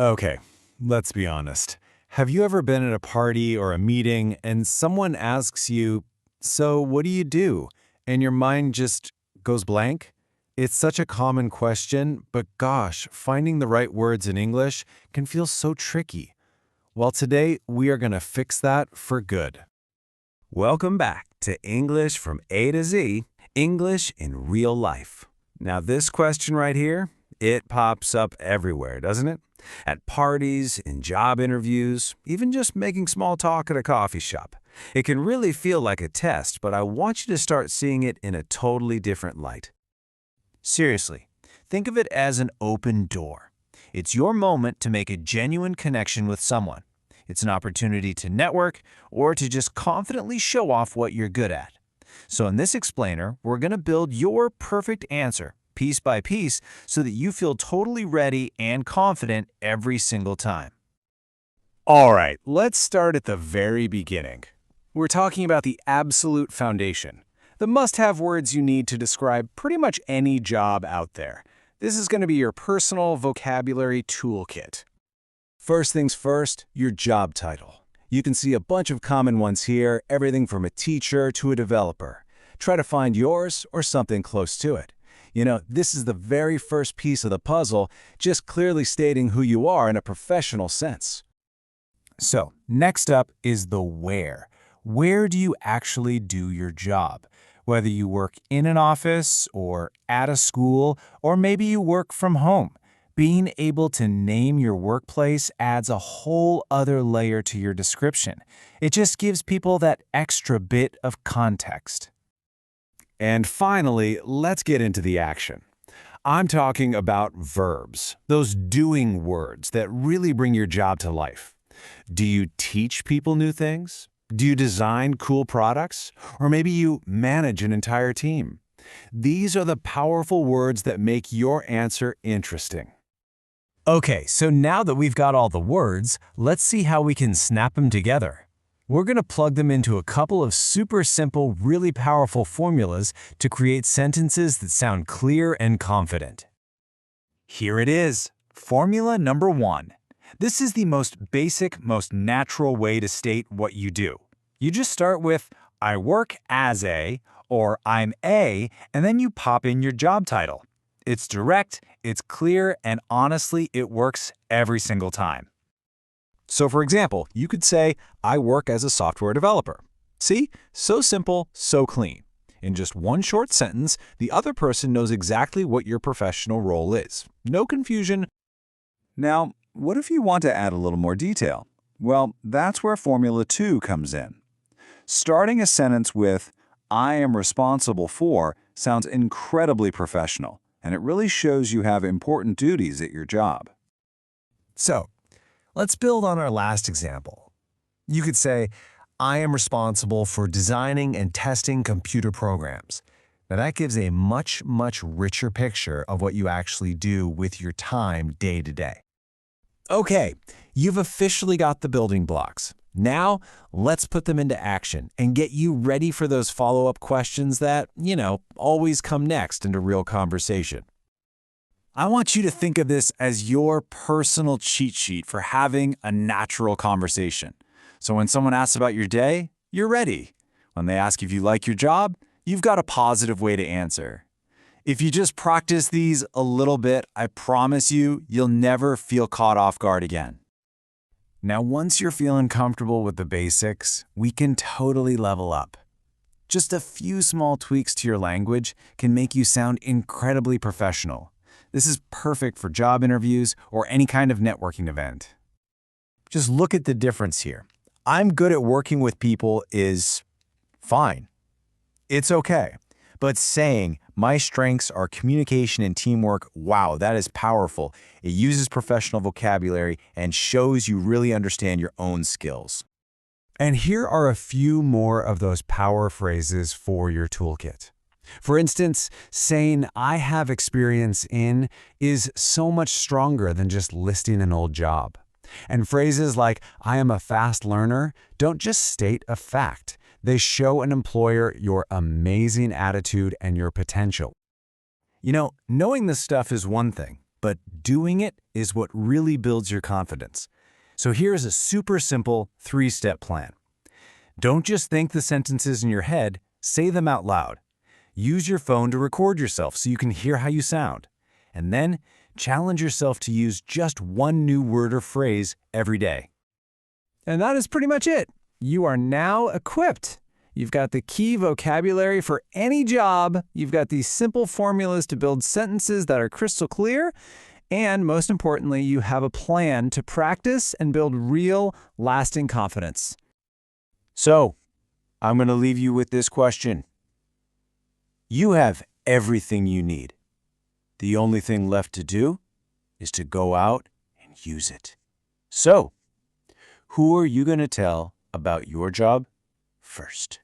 Okay, let's be honest. Have you ever been at a party or a meeting and someone asks you, "So, what do you do?" and your mind just goes blank? It's such a common question, but gosh, finding the right words in English can feel so tricky. Well, today we are going to fix that for good. Welcome back to English from A to Z, English in real life. Now, this question right here, it pops up everywhere, doesn't it? At parties, in job interviews, even just making small talk at a coffee shop. It can really feel like a test, but I want you to start seeing it in a totally different light. Seriously, think of it as an open door. It's your moment to make a genuine connection with someone. It's an opportunity to network or to just confidently show off what you're good at. So in this explainer, we're going to build your perfect answer piece by piece so that you feel totally ready and confident every single time. All right, let's start at the very beginning. We're talking about the absolute foundation, the must-have words you need to describe pretty much any job out there. This is going to be your personal vocabulary toolkit. First things first, your job title. You can see a bunch of common ones here, everything from a teacher to a developer. Try to find yours or something close to it. You know, this is the very first piece of the puzzle, just clearly stating who you are in a professional sense. So, next up is the where. Where do you actually do your job? Whether you work in an office or at a school, or maybe you work from home. Being able to name your workplace adds a whole other layer to your description. It just gives people that extra bit of context. And finally, let's get into the action. I'm talking about verbs, those doing words that really bring your job to life. Do you teach people new things? Do you design cool products? Or maybe you manage an entire team? These are the powerful words that make your answer interesting. Okay, so now that we've got all the words, let's see how we can snap them together. We're going to plug them into a couple of super simple, really powerful formulas to create sentences that sound clear and confident. Here it is, formula number 1. This is the most basic, most natural way to state what you do. You just start with, I work as a, or I'm a, and then you pop in your job title. It's direct, it's clear, and honestly, it works every single time. So for example, you could say, I work as a software developer. See? So simple, so clean. In just one short sentence, the other person knows exactly what your professional role is. No confusion. Now, what if you want to add a little more detail? Well, that's where Formula 2 comes in. Starting a sentence with, I am responsible for, sounds incredibly professional, and it really shows you have important duties at your job. So, let's build on our last example. You could say, I am responsible for designing and testing computer programs. Now that gives a much, much richer picture of what you actually do with your time day to day. Okay, you've officially got the building blocks. Now, let's put them into action and get you ready for those follow-up questions that, always come next into real conversation. I want you to think of this as your personal cheat sheet for having a natural conversation. So when someone asks about your day, you're ready. When they ask if you like your job, you've got a positive way to answer. If you just practice these a little bit, I promise you, you'll never feel caught off guard again. Now, once you're feeling comfortable with the basics, we can totally level up. Just a few small tweaks to your language can make you sound incredibly professional. This is perfect for job interviews or any kind of networking event. Just look at the difference here. I'm good at working with people is fine. It's okay. But saying, my strengths are communication and teamwork, wow, that is powerful. It uses professional vocabulary and shows you really understand your own skills. And here are a few more of those power phrases for your toolkit. For instance, saying, I have experience in is so much stronger than just listing an old job. And phrases like, I am a fast learner, don't just state a fact. They show an employer your amazing attitude and your potential. Knowing this stuff is one thing, but doing it is what really builds your confidence. So here's a super simple 3-step plan. Don't just think the sentences in your head, say them out loud. Use your phone to record yourself so you can hear how you sound. And then challenge yourself to use just one new word or phrase every day. And that is pretty much it. You are now equipped. You've got the key vocabulary for any job. You've got these simple formulas to build sentences that are crystal clear. And most importantly, you have a plan to practice and build real, lasting confidence. So, I'm going to leave you with this question. You have everything you need. The only thing left to do is to go out and use it. So, who are you going to tell about your job first?